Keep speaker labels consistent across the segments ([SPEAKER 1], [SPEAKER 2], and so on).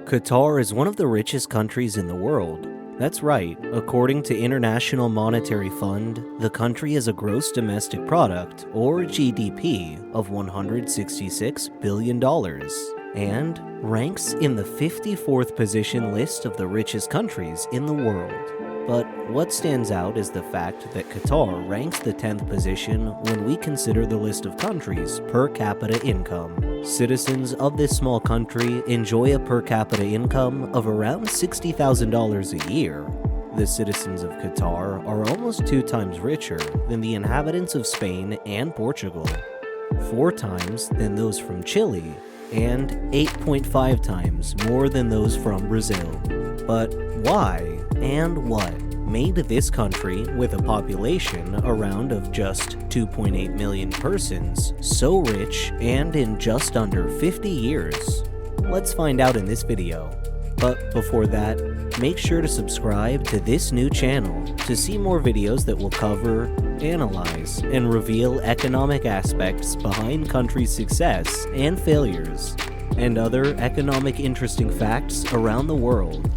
[SPEAKER 1] Qatar is one of the richest countries in the world. That's right, according to International Monetary Fund, the country has a gross domestic product, or GDP, of $166 billion, and ranks in the 54th position list of the richest countries in the world. But what stands out is the fact that Qatar ranks the 10th position when we consider the list of countries' per capita income. Citizens of this small country enjoy a per capita income of around $60,000 a year. The citizens of Qatar are almost 2 times richer than the inhabitants of Spain and Portugal, 4 times than those from Chile, and 8.5 times more than those from Brazil. But why and what made this country, with a population around of just 2.8 million persons, so rich and in just under 50 years? Let's find out in this video. But before that, make sure to subscribe to this new channel to see more videos that will cover, analyze, and reveal economic aspects behind countries' success and failures, and other economic interesting facts around the world.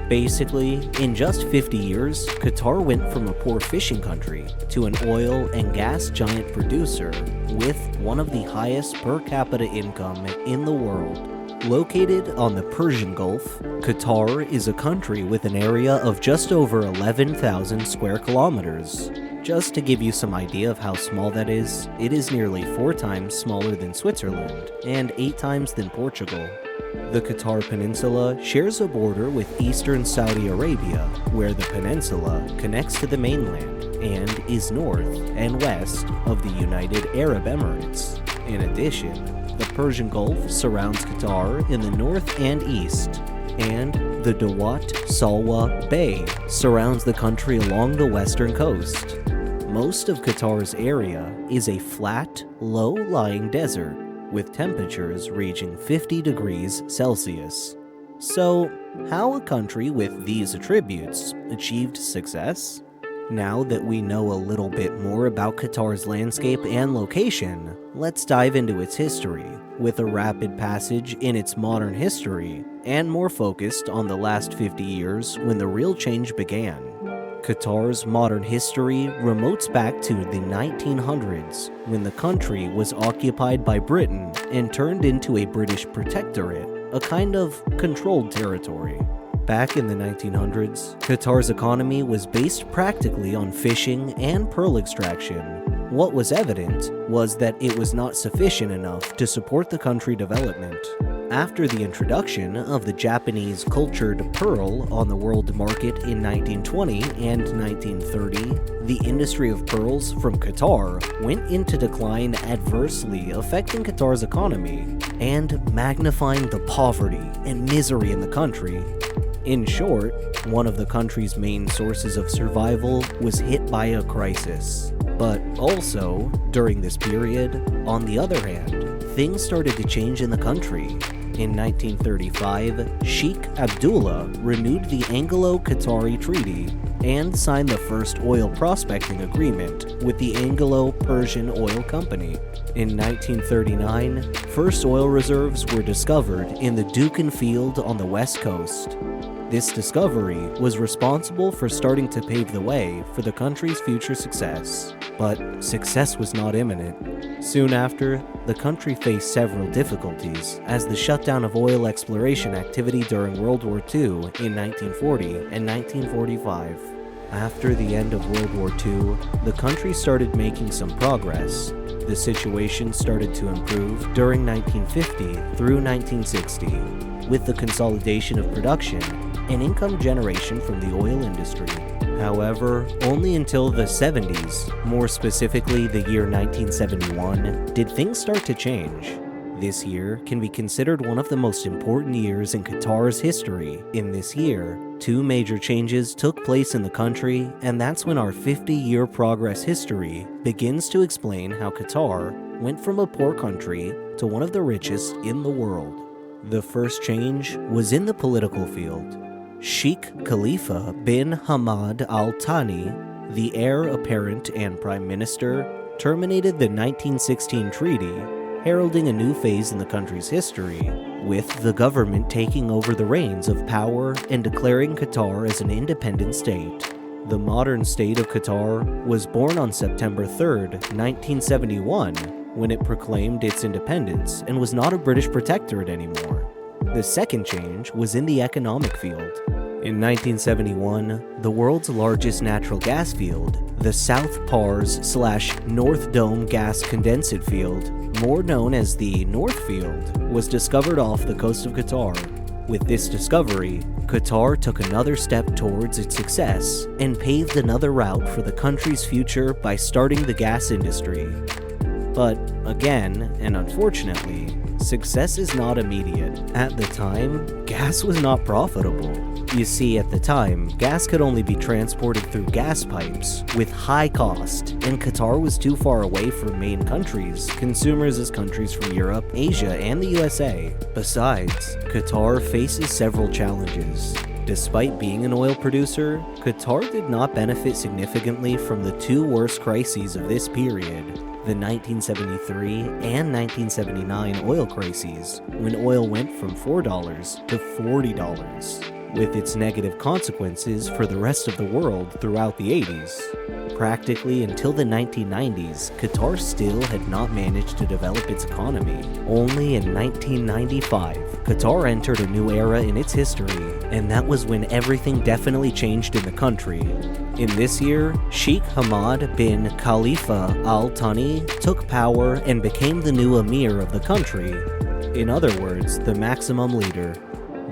[SPEAKER 1] Basically, in just 50 years, Qatar went from a poor fishing country to an oil and gas giant producer with one of the highest per capita income in the world. Located on the Persian Gulf, Qatar is a country with an area of just over 11,000 square kilometers. Just to give you some idea of how small that is, it is nearly 4 times smaller than Switzerland and 8 times than Portugal. The Qatar Peninsula shares a border with eastern Saudi Arabia, where the peninsula connects to the mainland and is north and west of the United Arab Emirates. In addition, the Persian Gulf surrounds Qatar in the north and east, and the Dawat Salwa Bay surrounds the country along the western coast. Most of Qatar's area is a flat, low-lying desert, with temperatures reaching 50 degrees Celsius. So, how a country with these attributes achieved success? Now that we know a little bit more about Qatar's landscape and location, let's dive into its history, with a rapid passage in its modern history, and more focused on the last 50 years when the real change began. Qatar's modern history remotes back to the 1900s, when the country was occupied by Britain and turned into a British protectorate, a kind of controlled territory. Back in the 1900s, Qatar's economy was based practically on fishing and pearl extraction. What was evident was that it was not sufficient enough to support the country development. After the introduction of the Japanese cultured pearl on the world market in 1920 and 1930, the industry of pearls from Qatar went into decline, adversely affecting Qatar's economy and magnifying the poverty and misery in the country. In short, one of the country's main sources of survival was hit by a crisis. But also, during this period, on the other hand, things started to change in the country. In 1935, Sheikh Abdullah renewed the Anglo-Qatari Treaty and signed the first oil prospecting agreement with the Anglo-Persian Oil Company. In 1939, first oil reserves were discovered in the Dukan Field on the west coast. This discovery was responsible for starting to pave the way for the country's future success. But success was not imminent. Soon after, the country faced several difficulties as the shutdown of oil exploration activity during World War II in 1940 and 1945. After the end of World War II, the country started making some progress. The situation started to improve during 1950 through 1960, with the consolidation of production and income generation from the oil industry. However, only until the 70s, more specifically the year 1971, did things start to change. This year can be considered one of the most important years in Qatar's history. In this year, 2 major changes took place in the country, and that's when our 50-year progress history begins to explain how Qatar went from a poor country to one of the richest in the world. The first change was in the political field. Sheikh Khalifa bin Hamad Al Thani, the heir apparent and prime minister, terminated the 1916 treaty heralding a new phase in the country's history, with the government taking over the reins of power and declaring Qatar as an independent state. The modern state of Qatar was born on September 3, 1971, when it proclaimed its independence and was not a British protectorate anymore. The second change was in the economic field. In 1971, the world's largest natural gas field, the South Pars/North Dome Gas Condensate Field, more known as the North Field, was discovered off the coast of Qatar. With this discovery, Qatar took another step towards its success and paved another route for the country's future by starting the gas industry. But again, and unfortunately, success is not immediate. At the time, gas was not profitable. You see, at the time, gas could only be transported through gas pipes with high cost, and Qatar was too far away from main countries, consumers as countries from Europe, Asia, and the USA. Besides, Qatar faces several challenges. Despite being an oil producer, Qatar did not benefit significantly from the two worst crises of this period, the 1973 and 1979 oil crises, when oil went from $4 to $40, with its negative consequences for the rest of the world throughout the 80s. Practically until the 1990s, Qatar still had not managed to develop its economy. Only in 1995, Qatar entered a new era in its history, and that was when everything definitely changed in the country. In this year, Sheikh Hamad bin Khalifa Al Thani took power and became the new emir of the country. In other words, the maximum leader.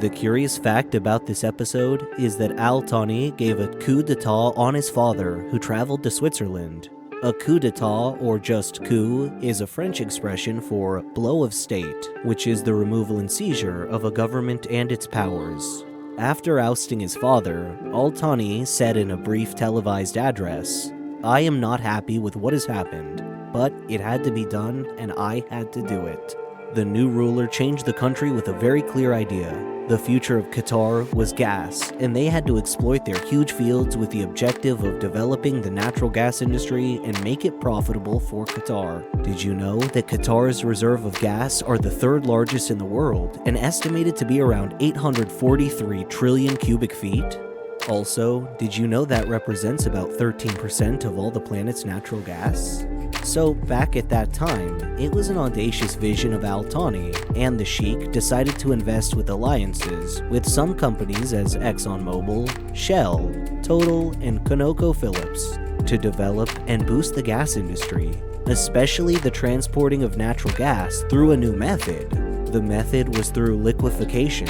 [SPEAKER 1] The curious fact about this episode is that Al Thani gave a coup d'etat on his father, who traveled to Switzerland. A coup d'etat, or just coup, is a French expression for blow of state, which is the removal and seizure of a government and its powers. After ousting his father, Al Thani said in a brief televised address, "I am not happy with what has happened, but it had to be done and I had to do it." The new ruler changed the country with a very clear idea. The future of Qatar was gas, and they had to exploit their huge fields with the objective of developing the natural gas industry and make it profitable for Qatar. Did you know that Qatar's reserve of gas are the third largest in the world and estimated to be around 843 trillion cubic feet? Also, did you know that represents about 13% of all the planet's natural gas? So, back at that time, it was an audacious vision of Al Thani, and the Sheikh decided to invest with alliances with some companies as ExxonMobil, Shell, Total, and ConocoPhillips to develop and boost the gas industry, especially the transporting of natural gas through a new method. The method was through liquefaction.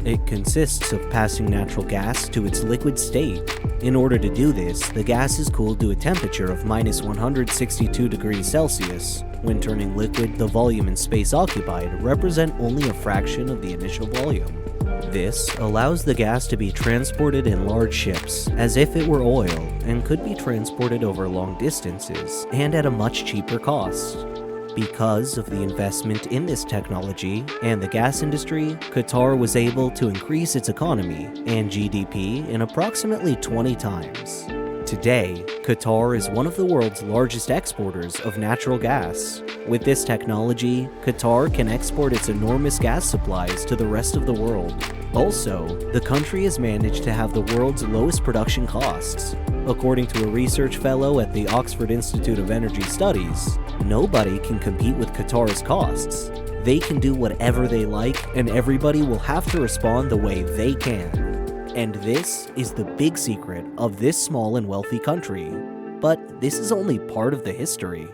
[SPEAKER 1] It consists of passing natural gas to its liquid state. In order to do this, the gas is cooled to a temperature of minus 162 degrees Celsius. When turning liquid, the volume and space occupied represent only a fraction of the initial volume. This allows the gas to be transported in large ships, as if it were oil, and could be transported over long distances, and at a much cheaper cost. Because of the investment in this technology and the gas industry, Qatar was able to increase its economy and GDP in approximately 20 times. Today, Qatar is one of the world's largest exporters of natural gas. With this technology, Qatar can export its enormous gas supplies to the rest of the world. Also, the country has managed to have the world's lowest production costs. According to a research fellow at the Oxford Institute of Energy Studies, nobody can compete with Qatar's costs. They can do whatever they like, and everybody will have to respond the way they can. And this is the big secret of this small and wealthy country. But this is only part of the history.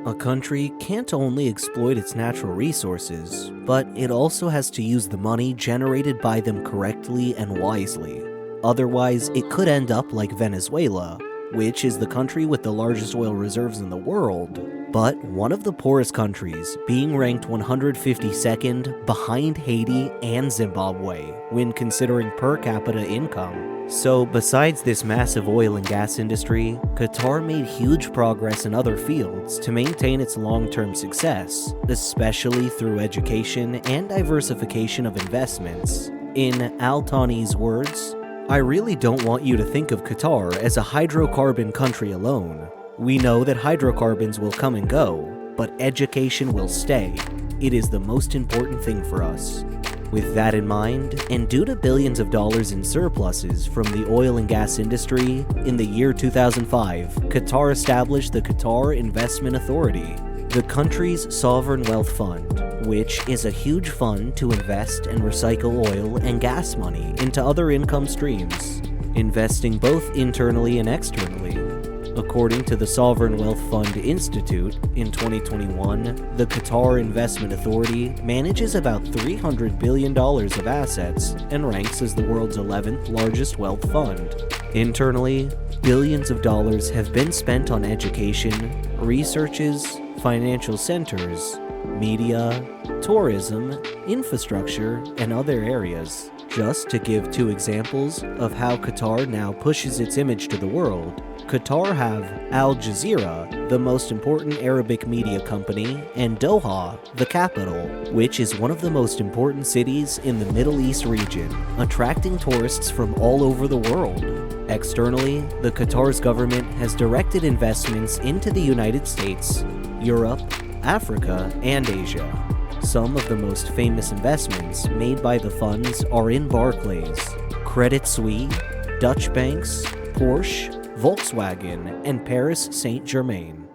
[SPEAKER 1] A country can't only exploit its natural resources, but it also has to use the money generated by them correctly and wisely. Otherwise, it could end up like Venezuela, which is the country with the largest oil reserves in the world, but one of the poorest countries, being ranked 152nd behind Haiti and Zimbabwe when considering per capita income. So besides this massive oil and gas industry, Qatar made huge progress in other fields to maintain its long-term success, especially through education and diversification of investments. In Al Thani's words, "I really don't want you to think of Qatar as a hydrocarbon country alone. We know that hydrocarbons will come and go, but education will stay. It is the most important thing for us. With that in mind, and due to billions of dollars in surpluses from the oil and gas industry, in the year 2005, Qatar established the Qatar Investment Authority, the country's sovereign wealth fund, which is a huge fund to invest and recycle oil and gas money into other income streams, investing both internally and externally. According to the Sovereign Wealth Fund Institute, in 2021, the Qatar Investment Authority manages about $300 billion of assets and ranks as the world's 11th largest wealth fund. Internally, billions of dollars have been spent on education, researches, financial centers, media, tourism, infrastructure, and other areas. Just to give two examples of how Qatar now pushes its image to the world, Qatar have Al Jazeera, the most important Arabic media company, and Doha, the capital, which is one of the most important cities in the Middle East region, attracting tourists from all over the world. Externally, the Qatar's government has directed investments into the United States, Europe, Africa, and Asia. Some of the most famous investments made by the funds are in Barclays, Credit Suisse, Dutch banks, Porsche, Volkswagen, and Paris Saint-Germain.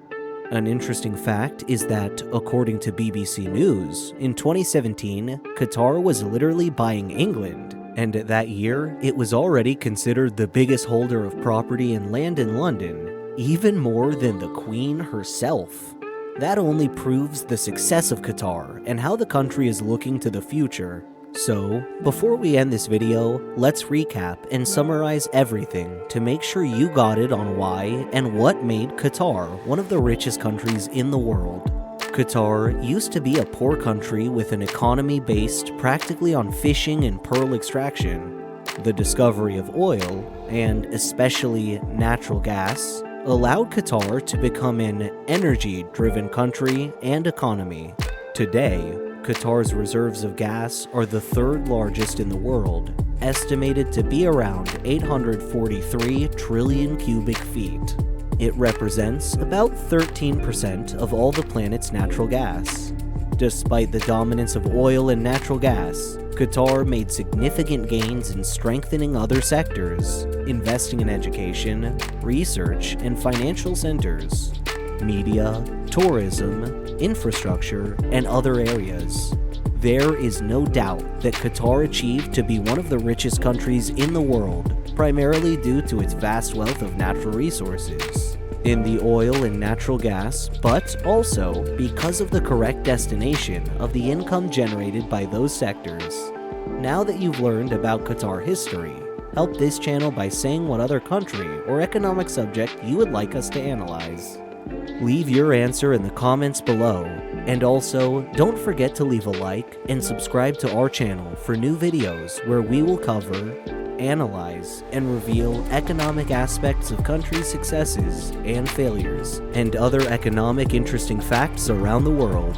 [SPEAKER 1] An interesting fact is that, according to BBC News, in 2017, Qatar was literally buying England, and that year, it was already considered the biggest holder of property and land in London, even more than the Queen herself. That only proves the success of Qatar and how the country is looking to the future. So, before we end this video, let's recap and summarize everything to make sure you got it on why and what made Qatar one of the richest countries in the world. Qatar used to be a poor country with an economy based practically on fishing and pearl extraction. The discovery of oil, and especially natural gas, allowed Qatar to become an energy-driven country and economy. Today, Qatar's reserves of gas are the third largest in the world, estimated to be around 843 trillion cubic feet. It represents about 13% of all the planet's natural gas. Despite the dominance of oil and natural gas, Qatar made significant gains in strengthening other sectors, investing in education, research, and financial centers, media, tourism, infrastructure, and other areas. There is no doubt that Qatar achieved to be one of the richest countries in the world, primarily due to its vast wealth of natural resources in the oil and natural gas, but also because of the correct destination of the income generated by those sectors. Now that you've learned about Qatar history, help this channel by saying what other country or economic subject you would like us to analyze. Leave your answer in the comments below, and also don't forget to leave a like and subscribe to our channel for new videos where we will cover, analyze, and reveal economic aspects of countries' successes and failures, and other economic interesting facts around the world.